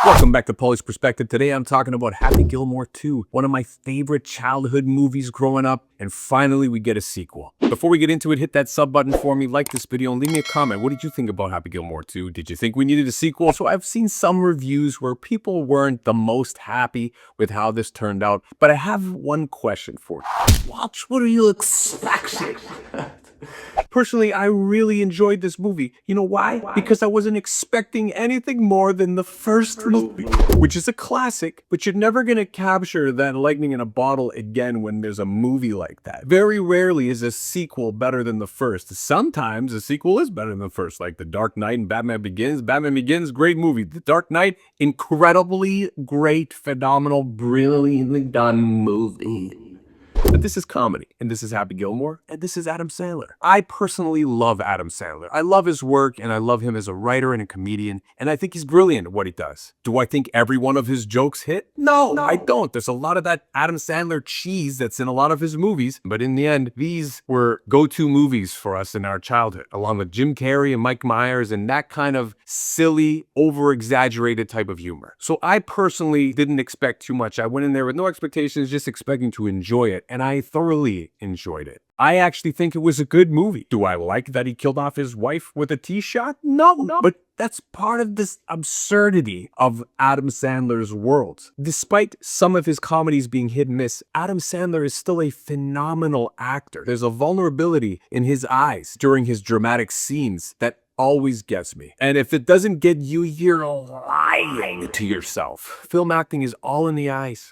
Welcome back to Paulie's Perspective. Today I'm talking about Happy Gilmore 2, one of my favorite childhood movies growing up, and finally we get a sequel. Before we get into it, hit that sub button for me, like this video, and leave me a comment. What did you think about Happy Gilmore 2? Did you think we needed a sequel? So I've seen some reviews where people weren't the most happy with how this turned out, but I have one question for you. What were you expecting? Personally, I really enjoyed this movie. You know why? Because I wasn't expecting anything more than the first movie, which is a classic, but you're never gonna capture that lightning in a bottle again when there's a movie like that. Very rarely is a sequel better than the first. Sometimes a sequel is better than the first, like The Dark Knight and Batman Begins. Batman Begins, great movie. The Dark Knight, incredibly great, phenomenal, brilliantly done movie. But this is comedy, and this is Happy Gilmore, and this is Adam Sandler. I personally love Adam Sandler. I love his work, and I love him as a writer and a comedian, and I think he's brilliant at what he does. Do I think every one of his jokes hit? No, I don't. There's a lot of that Adam Sandler cheese that's in a lot of his movies, but in the end, these were go-to movies for us in our childhood, along with Jim Carrey and Mike Myers and that kind of silly, over-exaggerated type of humor. So I personally didn't expect too much. I went in there with no expectations, just expecting to enjoy it. And I thoroughly enjoyed it. I actually think it was a good movie. Do I like that he killed off his wife with a tee shot? No. But that's part of this absurdity of Adam Sandler's world. Despite some of his comedies being hit and miss, Adam Sandler is still a phenomenal actor. There's a vulnerability in his eyes during his dramatic scenes that always gets me. And if it doesn't get you, you're lying to yourself. Film acting is all in the eyes.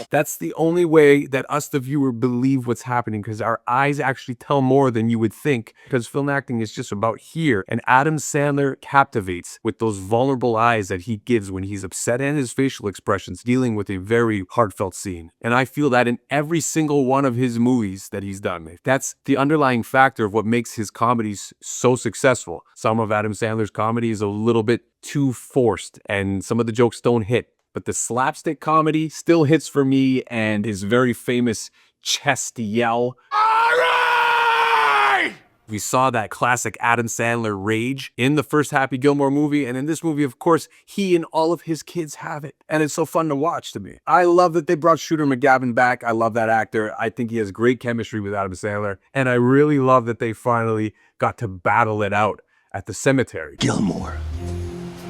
That's the only way that us, the viewer, believe what's happening, because our eyes actually tell more than you would think, because film acting is just about here. And Adam Sandler captivates with those vulnerable eyes that he gives when he's upset and his facial expressions dealing with a very heartfelt scene. And I feel that in every single one of his movies that he's done. That's the underlying factor of what makes his comedies so successful. Some of Adam Sandler's comedy is a little bit too forced, and some of the jokes don't hit. But the slapstick comedy still hits for me, and his very famous chest yell. All right! We saw that classic Adam Sandler rage in the first Happy Gilmore movie, and in this movie, of course, he and all of his kids have it. And it's so fun to watch to me. I love that they brought Shooter McGavin back. I love that actor. I think he has great chemistry with Adam Sandler. And I really love that they finally got to battle it out at the cemetery. Gilmore,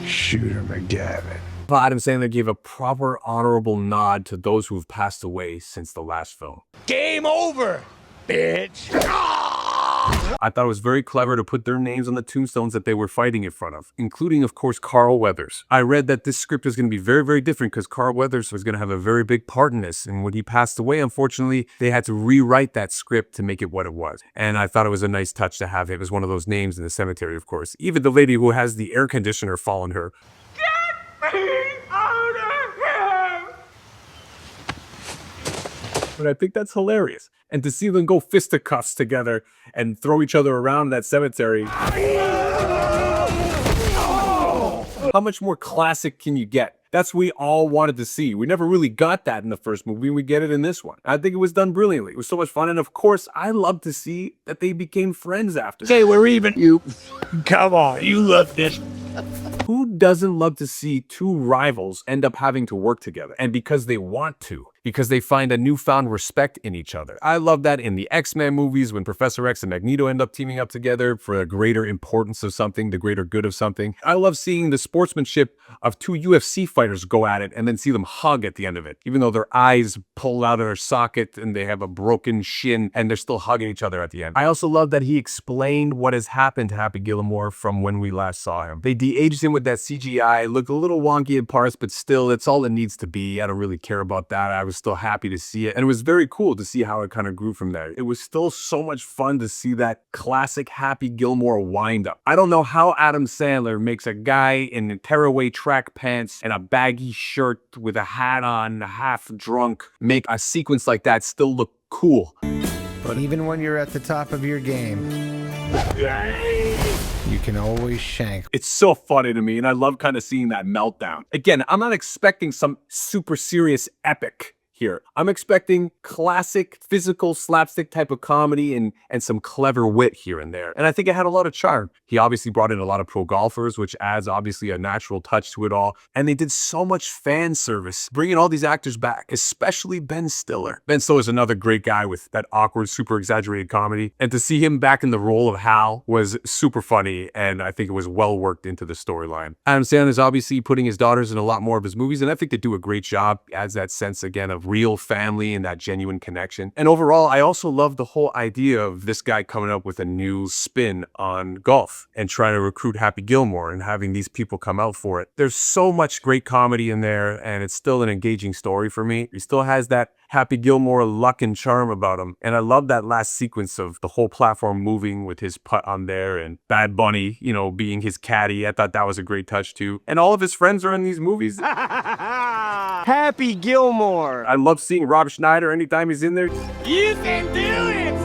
Shooter McGavin. Adam Sandler gave a proper honorable nod to those who have passed away since the last film. Game over, bitch. I thought it was very clever to put their names on the tombstones that they were fighting in front of, including, of course, Carl Weathers. I read that this script is going to be very, very different because Carl Weathers was going to have a very big part in this. And when he passed away, unfortunately, they had to rewrite that script to make it what it was. And I thought it was a nice touch to have him as one of those names in the cemetery, of course. Even the lady who has the air conditioner fall on her. But I think that's hilarious. And to see them go fisticuffs together and throw each other around that cemetery. How much more classic can you get? That's what we all wanted to see. We never really got that in the first movie. We get it in this one. I think it was done brilliantly. It was so much fun. And of course, I love to see that they became friends after. Okay, we're even. You, come on, you love this. Who doesn't love to see two rivals end up having to work together? And because they want to. Because they find a newfound respect in each other. I love that in the X-Men movies when Professor X and Magneto end up teaming up together for a greater importance of something, the greater good of something. I love seeing the sportsmanship of two UFC fighters go at it and then see them hug at the end of it. Even though their eyes pull out of their socket and they have a broken shin and they're still hugging each other at the end. I also love that he explained what has happened to Happy Gilmore from when we last saw him. They de-aged him with that CGI, looked a little wonky in parts, but still, it's all it needs to be. I don't really care about that. I was still happy to see it. And it was very cool to see how it kind of grew from there. It was still so much fun to see that classic Happy Gilmore wind up. I don't know how Adam Sandler makes a guy in tearaway track pants and a baggy shirt with a hat on, half drunk, make a sequence like that still look cool. But even when you're at the top of your game, you can always shank. It's so funny to me, and I love kind of seeing that meltdown. Again, I'm not expecting some super serious epic here. I'm expecting classic physical slapstick type of comedy and some clever wit here and there. And I think it had a lot of charm. He obviously brought in a lot of pro golfers, which adds obviously a natural touch to it all. And they did so much fan service, bringing all these actors back, especially Ben Stiller. Ben Stiller is another great guy with that awkward, super exaggerated comedy. And to see him back in the role of Hal was super funny, and I think it was well worked into the storyline. Adam Sandler's obviously putting his daughters in a lot more of his movies, and I think they do a great job. Adds that sense again of real family and that genuine connection. And overall, I also love the whole idea of this guy coming up with a new spin on golf and trying to recruit Happy Gilmore and having these people come out for it. There's so much great comedy in there, and it's still an engaging story for me. He still has that Happy Gilmore luck and charm about him. And I love that last sequence of the whole platform moving with his putt on there and Bad Bunny, you know, being his caddy. I thought that was a great touch too. And all of his friends are in these movies. Happy Gilmore. I love seeing Rob Schneider anytime he's in there. You can do it.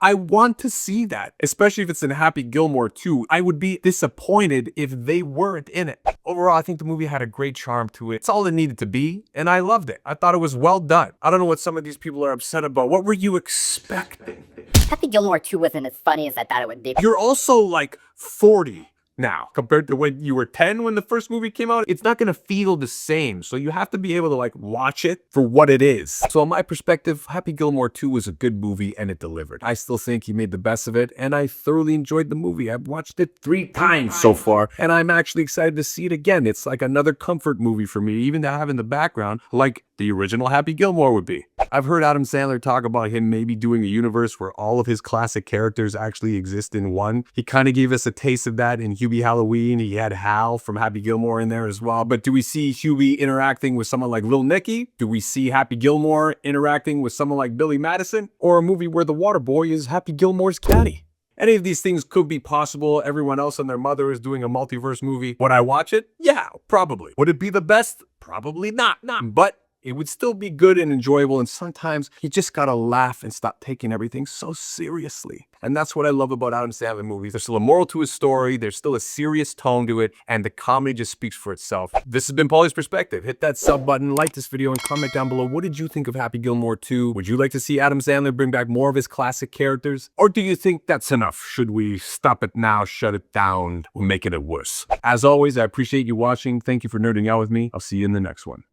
I want to see that, especially if it's in Happy Gilmore 2. I would be disappointed if they weren't in it. Overall, I think the movie had a great charm to it. It's all it needed to be, and I loved it. I thought it was well done. I don't know what some of these people are upset about. What were you expecting? Happy Gilmore 2 wasn't as funny as I thought it would be. You're also like 40 now compared to when you were 10 when the first movie came out. It's not gonna feel the same, so you have to be able to like watch it for what it is. So in my perspective, Happy Gilmore 2 was a good movie and it delivered. I still think he made the best of it, and I thoroughly enjoyed the movie. I've watched it 3 times so far, and I'm actually excited to see it again. It's like another comfort movie for me, even to have in the background, like the original Happy Gilmore would be. I've heard Adam Sandler talk about him maybe doing a universe where all of his classic characters actually exist in one. He kind of gave us a taste of that in Hubie Halloween. He had Hal from Happy Gilmore in there as well. But do we see Hubie interacting with someone like Lil Nicky? Do we see Happy Gilmore interacting with someone like Billy Madison? Or a movie where the water boy is Happy Gilmore's caddy? Any of these things could be possible. Everyone else and their mother is doing a multiverse movie. Would I watch it? Yeah, probably. Would it be the best? Probably not. But it would still be good and enjoyable, and sometimes you just gotta laugh and stop taking everything so seriously. And that's what I love about Adam Sandler movies. There's still a moral to his story, there's still a serious tone to it, and the comedy just speaks for itself. This has been Paulie's Perspective. Hit that sub button, like this video, and comment down below, what did you think of Happy Gilmore 2? Would you like to see Adam Sandler bring back more of his classic characters? Or do you think that's enough? Should we stop it now, shut it down, or making it worse? As always, I appreciate you watching. Thank you for nerding out with me. I'll see you in the next one.